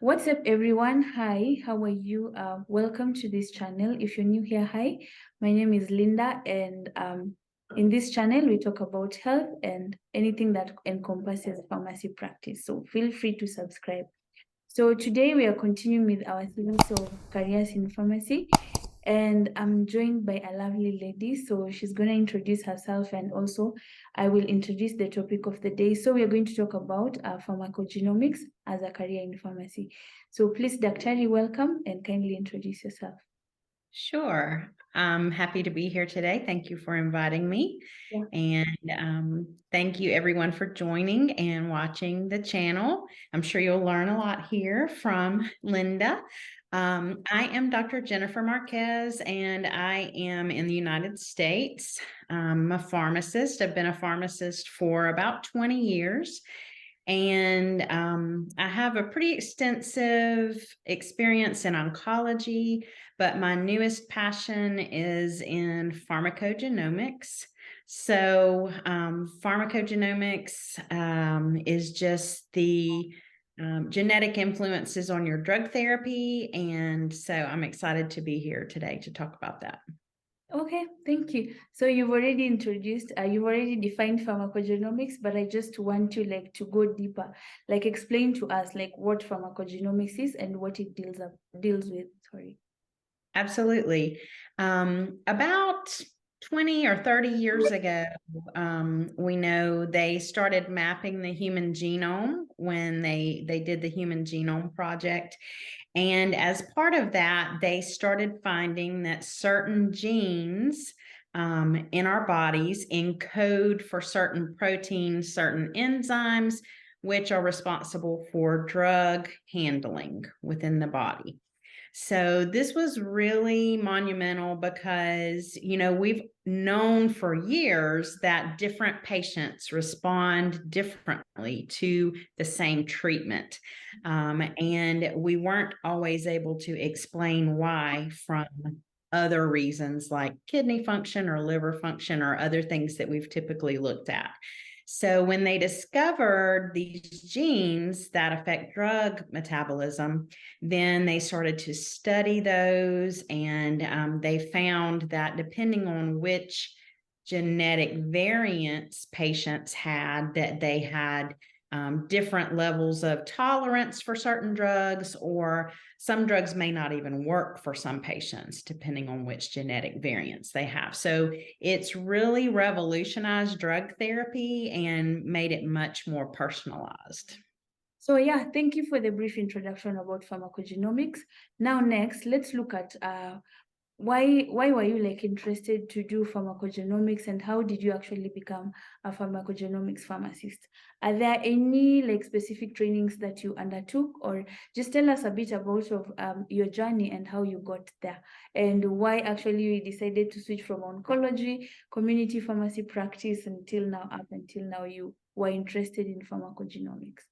What's up, everyone? Hi, how are you? Welcome to this channel. If you're new here, hi, my name is Linda, and in this channel, we talk about health and anything that encompasses pharmacy practice. So feel free to subscribe. So today we are continuing with our series of careers in pharmacy, and I'm joined by a lovely lady. So she's going to introduce herself, and also I will introduce the topic of the day. So we are going to talk about pharmacogenomics as a career in pharmacy. So please, Daktari, welcome and kindly introduce yourself. Sure. I'm happy to be here today. Thank you for inviting me. Yeah. And thank you everyone for joining and watching the channel. I'm sure you'll learn a lot here from Linda. I am Dr. Jennifer Marquez, and I am in the United States. I'm a pharmacist. I've been a pharmacist for about 20 years. And I have a pretty extensive experience in oncology, but my newest passion is in pharmacogenomics. So, pharmacogenomics is just the genetic influences on your drug therapy. And so I'm excited to be here today to talk about that. Okay, thank you. So you've already introduced, you've already defined pharmacogenomics, but I just want to to go deeper, explain to us what pharmacogenomics is and what it deals with. Sorry. Absolutely. About 20 or 30 years ago, we know they started mapping the human genome when they did the Human Genome Project. And as part of that, they started finding that certain genes in our bodies encode for certain proteins, certain enzymes, which are responsible for drug handling within the body. So this was really monumental because, we've known for years that different patients respond differently to the same treatment. And we weren't always able to explain why from other reasons like kidney function or liver function or other things that we've typically looked at. So when they discovered these genes that affect drug metabolism, then they started to study those, and they found that depending on which genetic variants patients had, that they had different levels of tolerance for certain drugs, or some drugs may not even work for some patients, depending on which genetic variants they have. So it's really revolutionized drug therapy and made it much more personalized. So yeah, thank you for the brief introduction about pharmacogenomics. Now next, let's look at why were you interested to do pharmacogenomics, and how did you actually become a pharmacogenomics pharmacist? Are there any specific trainings that you undertook, or just tell us a bit about your journey and how you got there, and why actually you decided to switch from oncology, community pharmacy practice up until now you were interested in pharmacogenomics?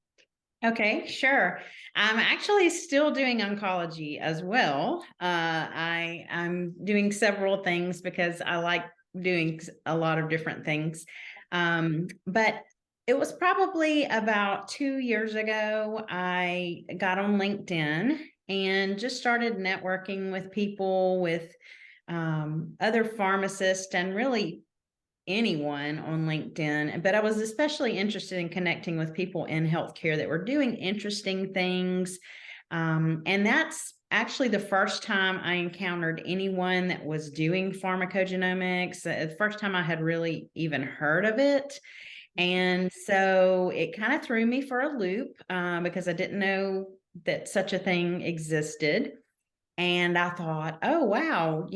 Okay, sure. I'm actually still doing oncology as well. I'm doing several things because I like doing a lot of different things. But it was probably about 2 years ago, I got on LinkedIn and just started networking with people, with other pharmacists, and really anyone on LinkedIn, but I was especially interested in connecting with people in healthcare that were doing interesting things. And that's actually the first time I encountered anyone that was doing pharmacogenomics, the first time I had really even heard of it. And so it kind of threw me for a loop because I didn't know that such a thing existed. And I thought, oh, wow,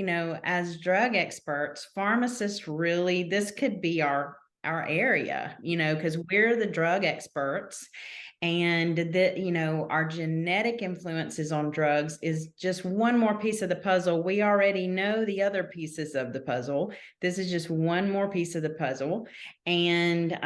as drug experts, pharmacists really, this could be our area, because we're the drug experts. And that, our genetic influences on drugs is just one more piece of the puzzle. We already know the other pieces of the puzzle. This is just one more piece of the puzzle. And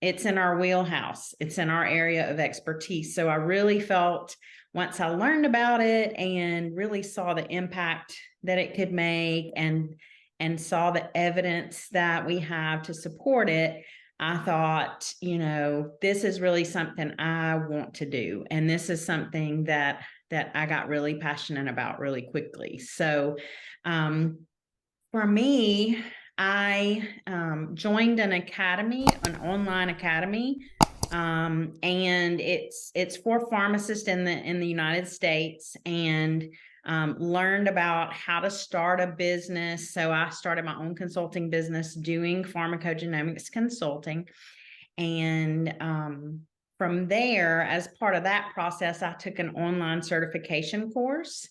it's in our wheelhouse, it's in our area of expertise. So I really felt, once I learned about it and really saw the impact that it could make, and saw the evidence that we have to support it, I thought, this is really something I want to do. And this is something that I got really passionate about really quickly. So for me, I joined an academy, an online academy, and it's for pharmacists in the United States, and learned about how to start a business. So I started my own consulting business doing pharmacogenomics consulting. And from there, as part of that process, I took an online certification course.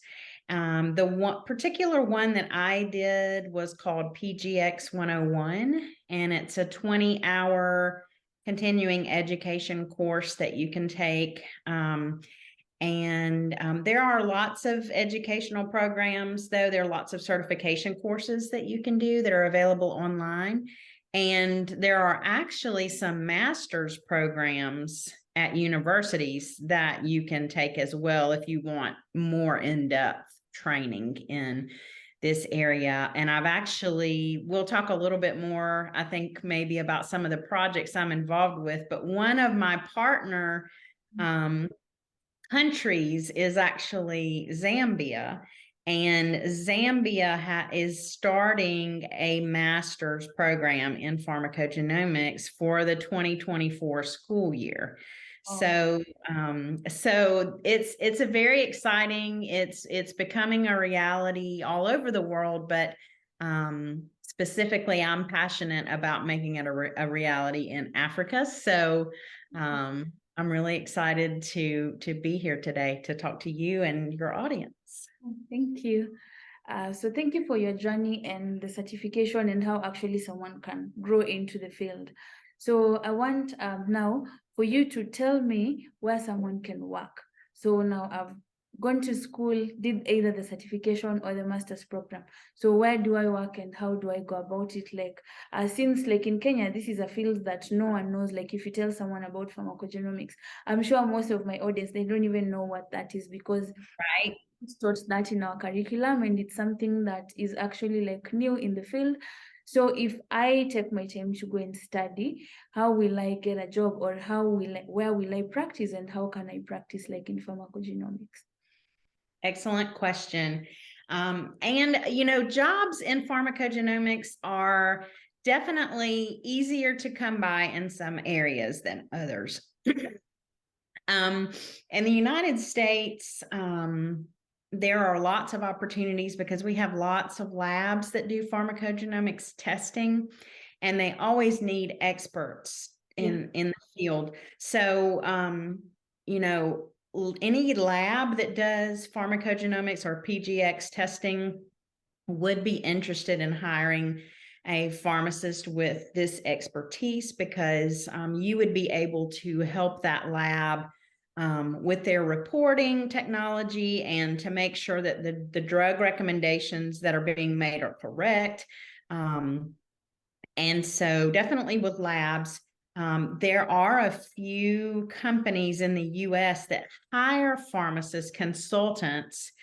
The one particular one that I did was called PGX 101, and it's a 20-hour continuing education course that you can take. There are lots of educational programs, though. There are lots of certification courses that you can do that are available online. And there are actually some master's programs at universities that you can take as well if you want more in-depth training in this area. And we'll talk a little bit more, I think, maybe about some of the projects I'm involved with, but one of my partner countries is actually Zambia. And Zambia is starting a master's program in pharmacogenomics for the 2024 school year. So it's a very exciting, it's becoming a reality all over the world, but specifically I'm passionate about making it a reality in Africa. So I'm really excited to be here today to talk to you and your audience. Thank you. So thank you for your journey and the certification and how actually someone can grow into the field. So I want now for you to tell me where someone can work. So now I've gone to school, did either the certification or the master's program. So where do I work and how do I go about it? Like, since like in Kenya, this is a field that no one knows. Like if you tell someone about pharmacogenomics, I'm sure most of my audience, they don't even know what that is because right, taught that in our curriculum, and it's something that is actually like new in the field. So if I take my time to go and study, how will I get a job, or where will I practice, and how can I practice like in pharmacogenomics? Excellent question. Jobs in pharmacogenomics are definitely easier to come by in some areas than others. In the United States, there are lots of opportunities because we have lots of labs that do pharmacogenomics testing, and they always need experts in the field. So, any lab that does pharmacogenomics or PGX testing would be interested in hiring a pharmacist with this expertise because you would be able to help that lab with their reporting technology and to make sure that the drug recommendations that are being made are correct. And so definitely with labs, there are a few companies in the US that hire pharmacist consultants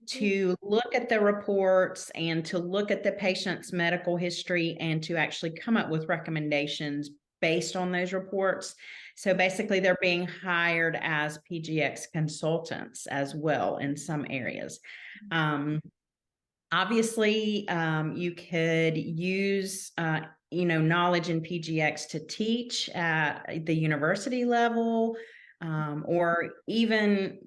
to look at the reports and to look at the patient's medical history and to actually come up with recommendations based on those reports. So basically they're being hired as PGX consultants as well in some areas. Obviously, you could use knowledge in PGX to teach at the university level, or even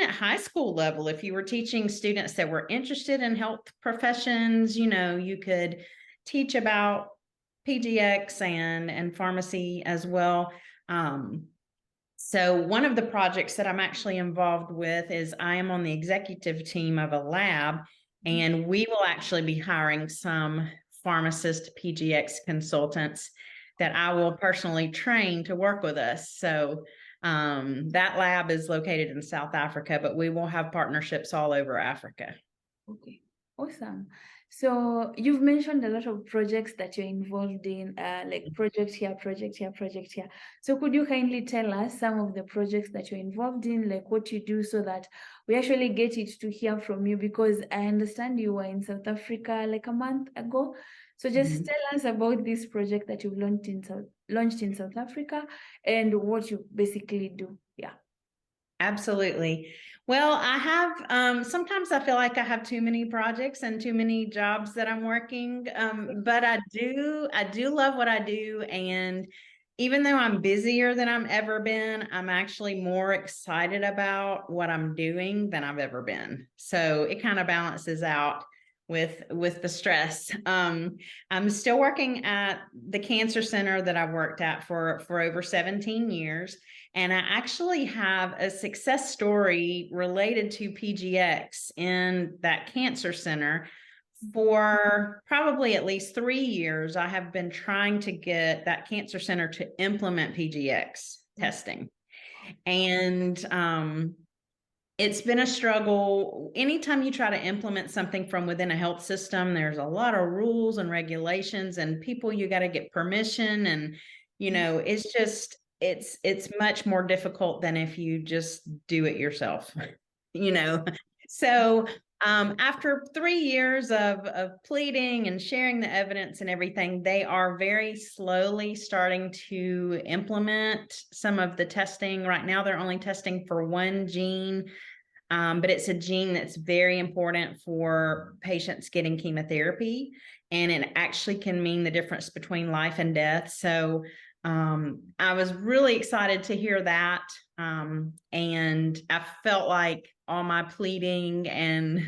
at high school level. If you were teaching students that were interested in health professions, you could teach about PGX and pharmacy as well. So one of the projects that I'm actually involved with is I am on the executive team of a lab, and we will actually be hiring some pharmacist PGX consultants that I will personally train to work with us. So that lab is located in South Africa, but we will have partnerships all over Africa. Okay, awesome. So you've mentioned a lot of projects that you're involved in, like project here, project here, project here. So could you kindly tell us some of the projects that you're involved in, like what you do so that we actually get it to hear from you? Because I understand you were in South Africa like a month ago. So just tell us about this project that you've launched in South Africa and what you basically do. Yeah. Absolutely. Well, I have, sometimes I feel like I have too many projects and too many jobs that I'm working. But I do love what I do. And even though I'm busier than I've ever been, I'm actually more excited about what I'm doing than I've ever been. So it kind of balances out with the stress. I'm still working at the cancer center that I've worked at for over 17 years. And I actually have a success story related to PGX in that cancer center. For probably at least 3 years, I have been trying to get that cancer center to implement PGX testing. And it's been a struggle. Anytime you try to implement something from within a health system, there's a lot of rules and regulations and people you got to get permission. And, it's just, it's much more difficult than if you just do it yourself, you know. So after 3 years of pleading and sharing the evidence and everything, they are very slowly starting to implement some of the testing. Right now, they're only testing for one gene, but it's a gene that's very important for patients getting chemotherapy, and it actually can mean the difference between life and death. So I was really excited to hear that. And I felt like all my pleading and,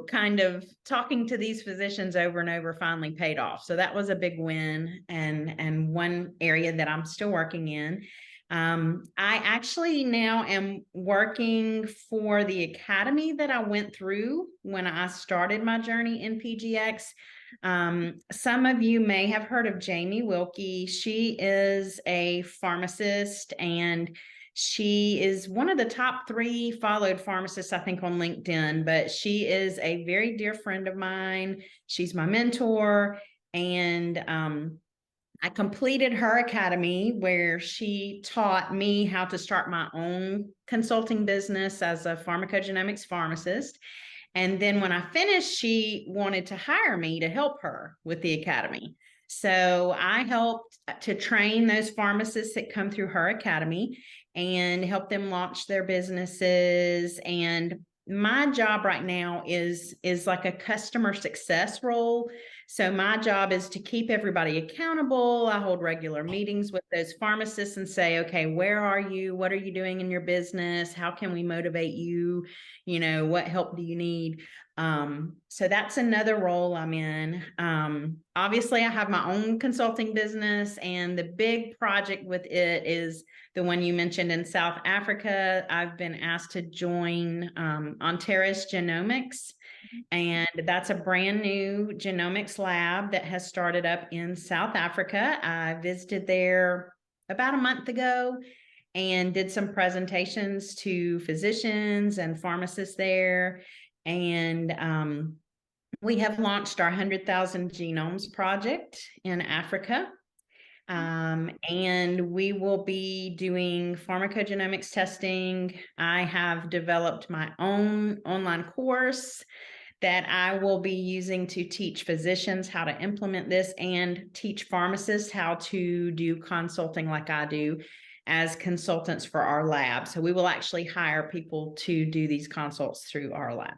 kind of talking to these physicians over and over finally paid off. So that was a big win, and one area that I'm still working in. I actually now am working for the academy that I went through when I started my journey in PGX. Some of you may have heard of Jamie Wilkie. She is a pharmacist, and she is one of the top 3 followed pharmacists, I think, on LinkedIn, but she is a very dear friend of mine. She's my mentor, and I completed her academy where she taught me how to start my own consulting business as a pharmacogenomics pharmacist. And then when I finished, she wanted to hire me to help her with the academy. So I helped to train those pharmacists that come through her academy and help them launch their businesses. And my job right now is like a customer success role. So my job is to keep everybody accountable. I hold regular meetings with those pharmacists and say, okay, where are you? What are you doing in your business? How can we motivate you? What help do you need? So that's another role I'm in. Obviously, I have my own consulting business, and the big project with it is the one you mentioned in South Africa. I've been asked to join Ontaris Genomics, and that's a brand new genomics lab that has started up in South Africa. I visited there about a month ago and did some presentations to physicians and pharmacists there. And we have launched our 100,000 genomes project in Africa. And we will be doing pharmacogenomics testing. I have developed my own online course that I will be using to teach physicians how to implement this and teach pharmacists how to do consulting like I do as consultants for our lab. So we will actually hire people to do these consults through our lab.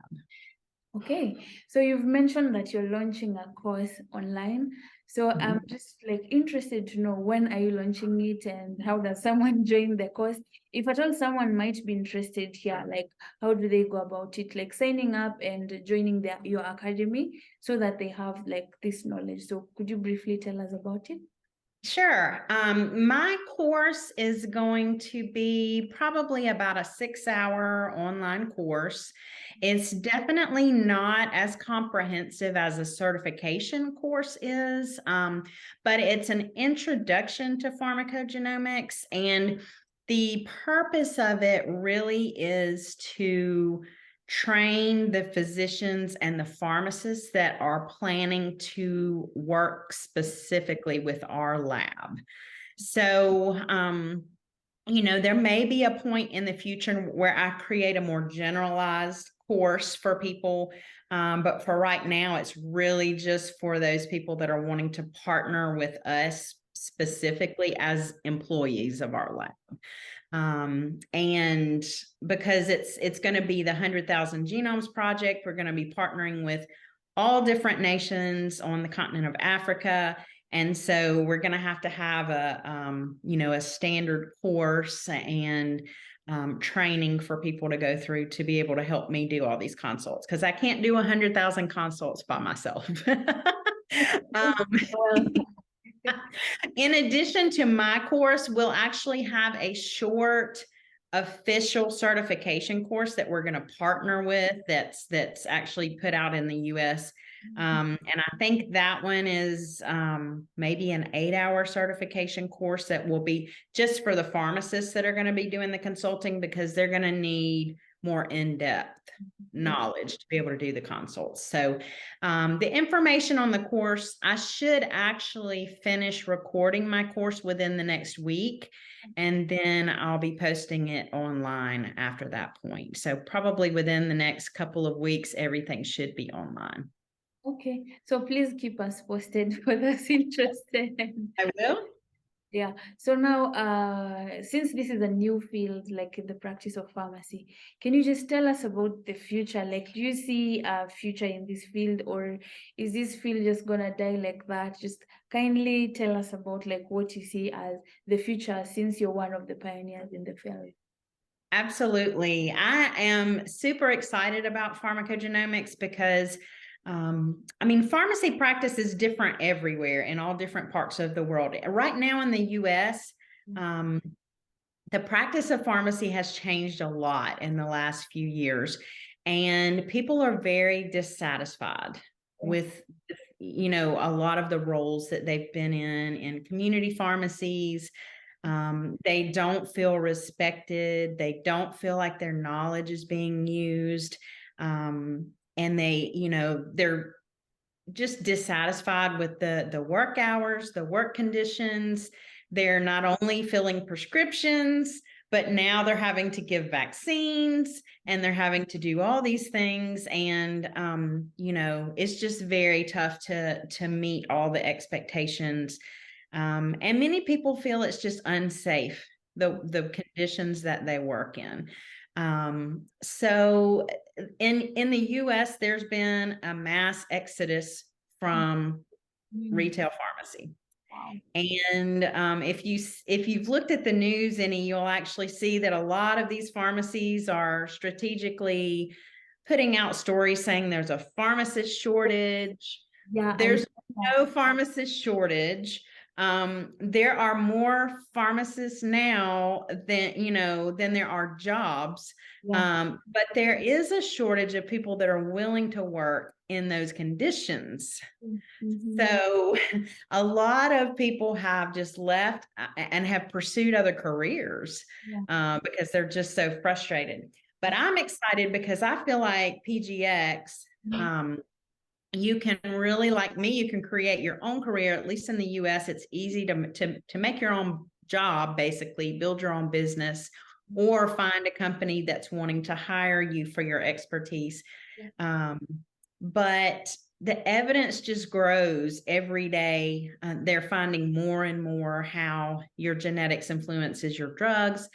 Okay, so you've mentioned that you're launching a course online. So I'm just like interested to know, when are you launching it and how does someone join the course? If at all someone might be interested here, like how do they go about it? Like signing up and joining your academy so that they have like this knowledge. So could you briefly tell us about it? Sure. My course is going to be probably about a 6-hour online course. It's definitely not as comprehensive as a certification course is, but it's an introduction to pharmacogenomics. And the purpose of it really is to train the physicians and the pharmacists that are planning to work specifically with our lab. So, there may be a point in the future where I create a more generalized course for people. But for right now, it's really just for those people that are wanting to partner with us specifically as employees of our lab. And because it's going to be the 100,000 Genomes Project, we're going to be partnering with all different nations on the continent of Africa. And so we're going to have a standard course and training for people to go through to be able to help me do all these consults, because I can't do 100,000 consults by myself. In addition to my course, we'll actually have a short official certification course that we're going to partner with that's actually put out in the US. And I think that one is maybe an 8-hour certification course that will be just for the pharmacists that are going to be doing the consulting, because they're going to need more in-depth knowledge to be able to do the consults. So the information on the course, I should actually finish recording my course within the next week, and then I'll be posting it online after that point. So probably within the next couple of weeks, everything should be online. Okay, so please keep us posted for those interested. I will. Yeah. So now, since this is a new field, like in the practice of pharmacy, can you just tell us about the future? Like, do you see a future in this field, or is this field just gonna die like that? Just kindly tell us about like what you see as the future, since you're one of the pioneers in the field. Absolutely. I am super excited about pharmacogenomics because pharmacy practice is different everywhere in all different parts of the world. Right now in the US, the practice of pharmacy has changed a lot in the last few years, and people are very dissatisfied with, a lot of the roles that they've been in community pharmacies. They don't feel respected. They don't feel like their knowledge is being used. And they're just dissatisfied with the work hours, the work conditions. They're not only filling prescriptions, but now they're having to give vaccines, and they're having to do all these things. And, it's just very tough to meet all the expectations. And many people feel it's just unsafe, the conditions that they work in. So in the US, there's been a mass exodus from retail pharmacy. Wow. And if you've looked at the news any, you'll actually see that a lot of these pharmacies are strategically putting out stories saying there's a pharmacist shortage. Yeah, there's no pharmacist shortage. There are more pharmacists now than there are jobs. But there is a shortage of people that are willing to work in those conditions. So a lot of people have just left and have pursued other careers because they're just so frustrated. But I'm excited because I feel like PGX, you can really, like me, you can create your own career. At least in the US, it's easy to make your own job, basically build your own business, or find a company that's wanting to hire you for your expertise. But the evidence just grows every day. They're finding more and more how your genetics influences your drugs.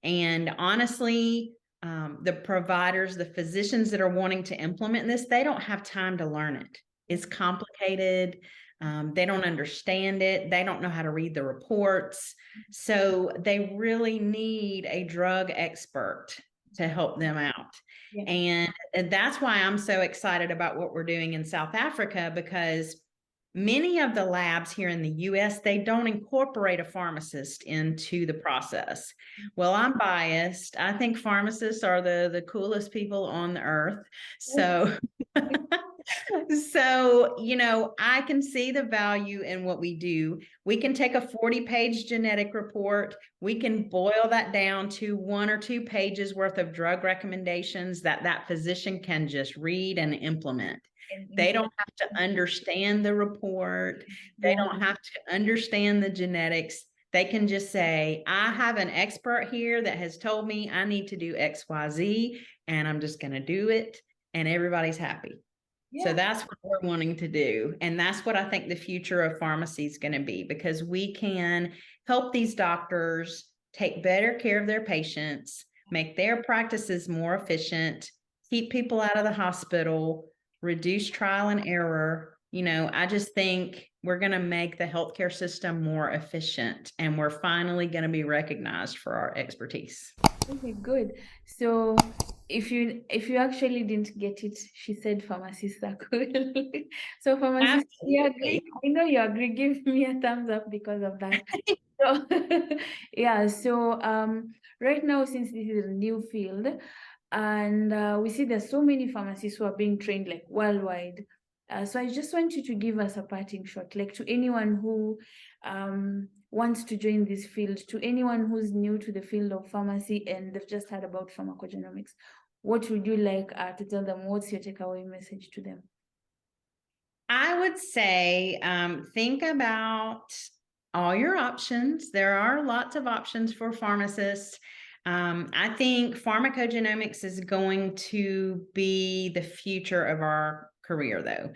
And honestly, the providers, the physicians that are wanting to implement this, they don't have time to learn it. It's complicated. They don't understand it. They don't know how to read the reports. So they really need a drug expert to help them out. And that's why I'm so excited about what we're doing in South Africa, because many of the labs here in the US, they don't incorporate a pharmacist into the process. Well, I'm biased. I think pharmacists are the coolest people on the earth. So, I can see the value in what we do. We can take a 40-page genetic report. We can boil that down to 1 or 2 pages worth of drug recommendations that physician can just read and implement. They don't have to understand the report. They don't have to understand the genetics. They can just say, I have an expert here that has told me I need to do XYZ, and I'm just going to do it, and everybody's happy. So that's what we're wanting to do. And that's what I think the future of pharmacy is going to be, because we can help these doctors take better care of their patients, make their practices more efficient, keep people out of the hospital, reduce trial and error. You know, I just think we're going to make the healthcare system more efficient, and we're finally going to be recognized for our expertise. Okay, good. So if you actually didn't get it, she said pharmacists are cool. So pharmacists, you agree? I know you agree. Give me a thumbs up because of that. So yeah, so right now, since this is a new field, and we see there's so many pharmacists who are being trained like worldwide. So I just want you to give us a parting shot, like to anyone who wants to join this field, to anyone who's new to the field of pharmacy and they've just heard about pharmacogenomics. What would you like to tell them? What's your takeaway message to them? I would say think about all your options. There are lots of options for pharmacists. I think pharmacogenomics is going to be the future of our career, though,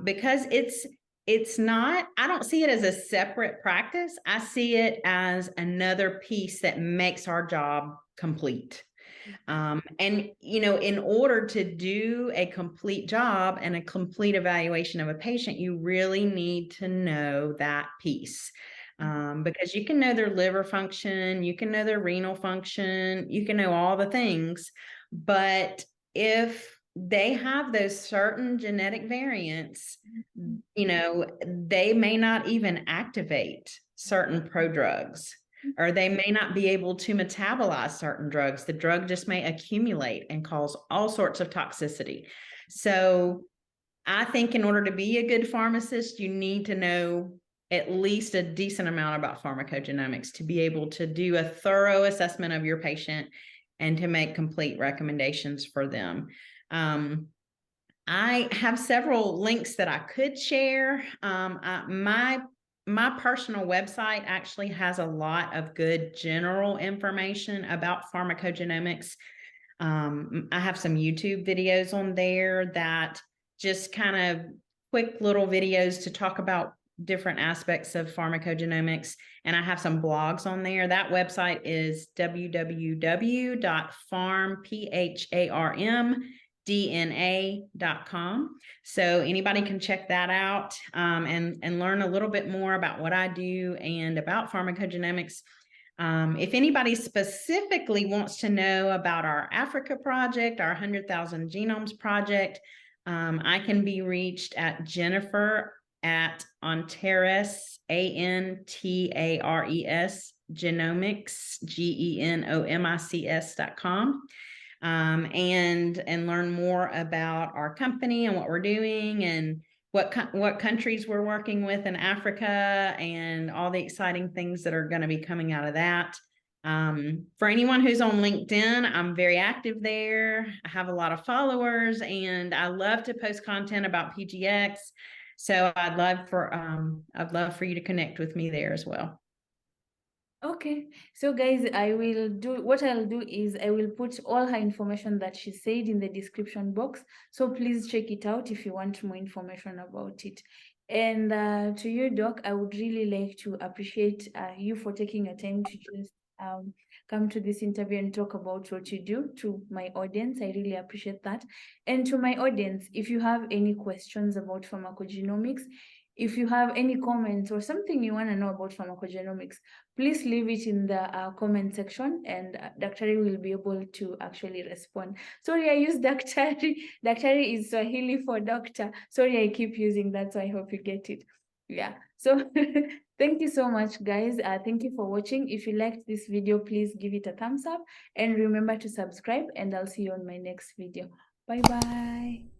because it's not, I don't see it as a separate practice. I see it as another piece that makes our job complete. And, you know, in order to do a complete job and a complete evaluation of a patient, you really need to know that piece. Because you can know their liver function, you can know their renal function, you can know all the things. But if they have those certain genetic variants, you know, they may not even activate certain prodrugs, or they may not be able to metabolize certain drugs. The drug just may accumulate and cause all sorts of toxicity. So I think in order to be a good pharmacist, you need to know at least a decent amount about pharmacogenomics to be able to do a thorough assessment of your patient and to make complete recommendations for them. I have several links that I could share. My personal website actually has a lot of good general information about pharmacogenomics. I have some YouTube videos on there that just kind of quick little videos to talk about different aspects of pharmacogenomics. And I have some blogs on there. That website is www.pharmdna.com. So anybody can check that out and learn a little bit more about what I do and about pharmacogenomics. If anybody specifically wants to know about our Africa project, our 100,000 Genomes project, I can be reached at Jennifer at Antares, Antares, Genomics, Genomics.com. And learn more about our company and what we're doing and what countries we're working with in Africa and all the exciting things that are going to be coming out of that. For anyone who's on LinkedIn, I'm very active there. I have a lot of followers and I love to post content about PGX. So I'd love for you to connect with me there as well. Okay, so guys, what I'll do is I will put all her information that she said in the description box. So please check it out if you want more information about it. And to you, Doc, I would really like to appreciate you for taking your time to just come to this interview and talk about what you do to my audience. I really appreciate that. And to my audience, if you have any questions about pharmacogenomics, if you have any comments or something you want to know about pharmacogenomics, please leave it in the comment section and Dr. will be able to actually respond. Sorry, I use Dr. Dr. is Swahili for doctor. Sorry, I keep using that, so I hope you get it. Yeah, so thank you so much, guys. Thank you for watching. If you liked this video, please give it a thumbs up and remember to subscribe, and I'll see you on my next video. Bye-bye.